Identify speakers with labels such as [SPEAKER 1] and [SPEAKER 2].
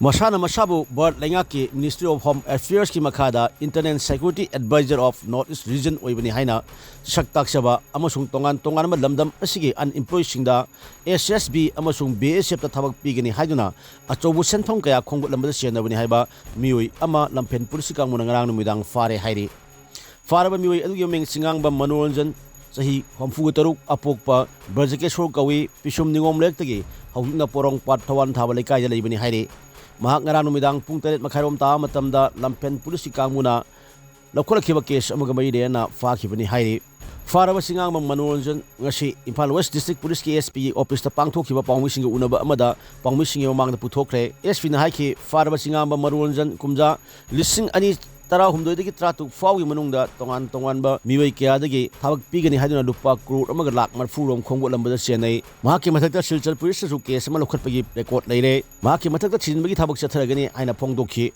[SPEAKER 1] Masana Masabu Bird Langaki Ministry of Home Affairs ki makada Internet Security Advisor of North East Region oibani haina saktak saba amasung tongan ma lamdam asigi unemployed singda SSB amasung BSF ta thabak pigani haiduna achobu senthom kaya khongbut lambada senabani haiba mioi ama lampen pulisi kang munangarang numidang Phare hairi Phare ba mioi adu yomeng singang ba Manoranjan sahi homfu taruk apokpa Brajekeshwar kawi pisum ningom lektagi hawina porong pat thawan thabale kaya leibani hairi Mahak ngarang numidang pung tarit makhairom ta matamda lampen pulisi kangmuna lakolakhiba case amagamai de na fakhibani hairi Phare ba singang mang Manoranjan ngasi Imphal West District Police KSP office ta pangthokhiba pangmising unaba amada pangmising mamang da puthokre SP na haiki Phare ba singang ba Manoranjan kumja lising ani tara humdoi dagi tratu fawi manungda tongan ba miwai kya dagi thabak pigani haduna lupa crore amaga lak marfu rom khongbo lambada senai mahaki mathakta silchar police su case ma lokhat pagi record leire mahaki mathakta chinbagi thabak chatharagani aina phongdokhi